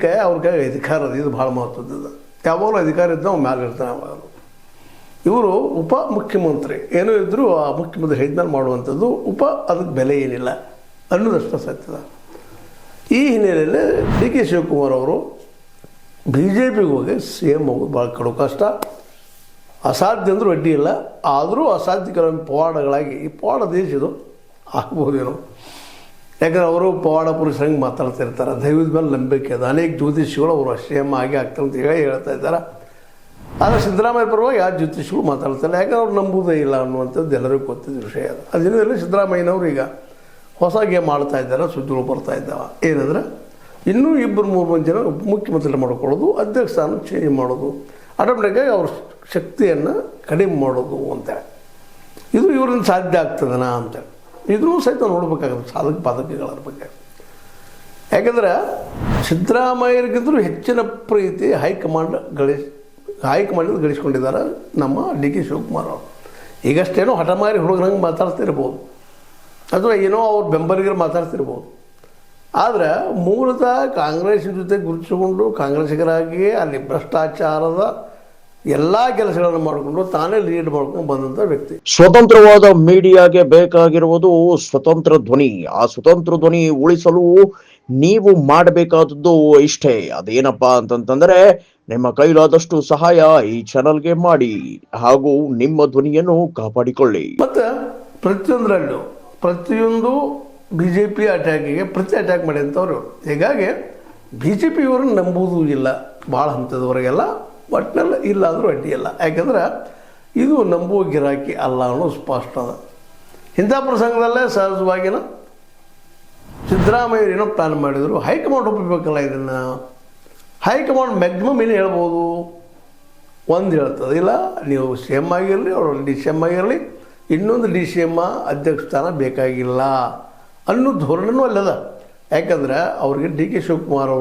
ಕೈ ಅವ್ರ ಕೈ ಅಧಿಕಾರ ಅದು. ಇದು ಭಾಳ ಮಹತ್ವದ್ದು. ಯಾವಾಗಲೂ ಅಧಿಕಾರ ಇದ್ದ ಅವ್ನು ಮ್ಯಾಲೆ ಇರ್ತಾನೆ. ಯಾವಾಗಲೂ ಇವರು ಉಪ ಮುಖ್ಯಮಂತ್ರಿ ಏನೋ ಇದ್ದರೂ ಆ ಮುಖ್ಯಮಂತ್ರಿ ಹೇಳಿದ್ಮೇಲೆ ಮಾಡುವಂಥದ್ದು. ಅದಕ್ಕೆ ಬೆಲೆ ಏನಿಲ್ಲ ಅನ್ನೋದಷ್ಟು ಸತ್ಯದ. ಈ ಹಿನ್ನೆಲೆಯಲ್ಲಿ ಡಿ ಕೆ ಶಿವಕುಮಾರ್ ಅವರು ಬಿ ಜೆ ಪಿಗೆ ಹೋಗಿ ಸಿ ಎಮ್ ಹೋಗೋದು ಭಾಳ ಕಡು ಕಷ್ಟ. ಅಸಾಧ್ಯ ಅಂದರೂ ಅಡ್ಡಿ ಇಲ್ಲ. ಆದರೂ ಅಸಾಧ್ಯ ಕೆಲವೊಂದು ಪವಾಡಗಳಾಗಿ ಈ ಪವಾಡ ದೇಶದು ಆಗ್ಬೋದೇನೋ. ಯಾಕಂದ್ರೆ ಅವರು ಪವಾಡ ಪುರುಷರಂಗೆ ಮಾತಾಡ್ತಿರ್ತಾರೆ. ದೈವದ ಮೇಲೆ ನಂಬಿಕೆ ಅದು. ಅನೇಕ ಜ್ಯೋತಿಷಿಗಳು ಅವರು ಸಿ ಎಮ್ ಆಗಿ ಆಗ್ತಾರೆ ಅಂತ ಹೇಳ್ತಾ ಇದ್ದಾರೆ. ಆದರೆ ಸಿದ್ದರಾಮಯ್ಯ ಪರವಾಗಿ ಯಾವ ಜ್ಯೋತಿಷಿಗಳು ಮಾತಾಡ್ತಾರೆ. ಯಾಕಂದ್ರೆ ಅವ್ರು ನಂಬುವುದೇ ಇಲ್ಲ ಅನ್ನುವಂಥದ್ದು ಎಲ್ಲರಿಗೂ ಗೊತ್ತಿದ್ದ ವಿಷಯ ಅದು. ಅದರಿಂದ ಸಿದ್ದರಾಮಯ್ಯನವರು ಈಗ ಹೊಸ ಗೇಮ್ ಮಾಡ್ತಾ ಇದ್ದಾರೆ. ಸುದ್ದಿಗಳು ಬರ್ತಾ ಇದ್ದಾವೆ. ಏನಂದ್ರೆ ಇನ್ನೂ 2-3 ಜನ ಮುಖ್ಯಮಂತ್ರಿ ಮಾಡ್ಕೊಳ್ಳೋದು, ಅಧ್ಯಕ್ಷ ಸ್ಥಾನ ಚೇಂಜ್ ಮಾಡೋದು, ಆಟೋಮೆಟಿಕ್ಕಾಗಿ ಅವ್ರ ಶಕ್ತಿಯನ್ನು ಕಡಿಮೆ ಮಾಡೋದು ಅಂತೇಳಿ. ಇದು ಇವರಿಂದ ಸಾಧ್ಯ ಆಗ್ತದನಾ ಅಂತೇಳಿ ಇದೂ ಸಹಿತ ನೋಡಬೇಕಾಗುತ್ತೆ ಸಾಧಕ ಬಾಧಕಗಳ ಬಗ್ಗೆ. ಯಾಕಂದ್ರೆ ಸಿದ್ದರಾಮಯ್ಯರಿಗಿಂತಲೂ ಹೆಚ್ಚಿನ ಪ್ರೀತಿ ಹೈಕಮಾಂಡ್ ಗಳಿಸ್ಕೊಂಡಿದ್ದಾರೆ ನಮ್ಮ ಡಿ ಕೆ ಶಿವಕುಮಾರ್ ಅವರು. ಈಗಷ್ಟೇನೋ ಹಠಮಾರಿ ಹುಡುಗರಂಗೆ ಮಾತಾಡ್ತಿರ್ಬೋದು, ಅಥವಾ ಏನೋ ಅವ್ರ ಬೆಂಬಲಿಗರು ಮಾತಾಡ್ತಿರ್ಬೋದು. ಆದರೆ ಮೂಲತಃ ಕಾಂಗ್ರೆಸ್ಸಿನ ಜೊತೆ ಗುರುತಿಸಿಕೊಂಡು ಕಾಂಗ್ರೆಸ್ಸಿಗರಾಗಿ ಅಲ್ಲಿ ಭ್ರಷ್ಟಾಚಾರದ ಎಲ್ಲ ಕೆಲಸಗಳನ್ನು ಮಾಡಿಕೊಂಡು ತಾನೇ ಲೀಡ್ ಮಾಡ್ಕೊಂಡು ಬಂದಂಥ ವ್ಯಕ್ತಿ. ಸ್ವತಂತ್ರವಾದ ಮೀಡಿಯಾಗೆ ಬೇಕಾಗಿರುವುದು ಸ್ವತಂತ್ರ ಧ್ವನಿ. ಆ ಸ್ವತಂತ್ರ ಧ್ವನಿ ಉಳಿಸಲು ನೀವು ಮಾಡಬೇಕಾದದ್ದು ಇಷ್ಟೇ. ಅದೇನಪ್ಪಾ ಅಂತಂತಂದ್ರೆ ನಿಮ್ಮ ಕೈಲಾದಷ್ಟು ಸಹಾಯ ಈ ಚಾನಲ್ಗೆ ಮಾಡಿ ಹಾಗೂ ನಿಮ್ಮ ಧ್ವನಿಯನ್ನು ಕಾಪಾಡಿಕೊಳ್ಳಿ. ಮತ್ತು ಪ್ರತಿಯೊಂದು ಬಿ ಜೆ ಪಿ ಅಟ್ಯಾಕಿಗೆ ಅಟ್ಯಾಕ್ ಮಾಡಿ ಅಂತವ್ರು. ಹೀಗಾಗಿ ಬಿ ಜೆ ಪಿ ಇವ್ರನ್ನ ನಂಬುವುದೂ ಇಲ್ಲ ಭಾಳ ಹಂತದವರೆಗೆಲ್ಲ. ಒಟ್ಟಿನಲ್ಲಿ ಇಲ್ಲ ಅಂದರೂ ಅಡ್ಡಿ ಇಲ್ಲ. ಯಾಕಂದ್ರೆ ಇದು ನಂಬುವ ಗಿರಾಕಿ ಅಲ್ಲ ಅನ್ನೋದು ಸ್ಪಷ್ಟ ಅದ. ಇಂಥ ಪ್ರಸಂಗದಲ್ಲೇ ಸಹಜವಾಗಿನ ಸಿದ್ದರಾಮಯ್ಯರು ಏನೋ ಪ್ಲ್ಯಾನ್ ಮಾಡಿದರು. ಹೈಕಮಾಂಡ್ ಒಪ್ಪಬೇಕಲ್ಲ ಇದನ್ನು. ಹೈಕಮಾಂಡ್ ಮ್ಯಾಕ್ಸಿಮಮ್ ಏನು ಹೇಳ್ಬೋದು, ಒಂದು ಹೇಳ್ತದೆ, ಇಲ್ಲ ನೀವು ಸಿ ಎಮ್ ಆಗಿರಲಿ, ಅವರು ಡಿ ಸಿ ಎಮ್ ಆಗಿರಲಿ, ಇನ್ನೊಂದು ಡಿ ಸಿ ಎಮ್ ಅಧ್ಯಕ್ಷ ಸ್ಥಾನ ಬೇಕಾಗಿಲ್ಲ ಅನ್ನೋ ಧೋರಣೆನೂ ಅಲ್ಲದ. ಯಾಕಂದ್ರೆ ಅವ್ರಿಗೆ ಡಿ ಕೆ ಶಿವಕುಮಾರ್ ಅವರು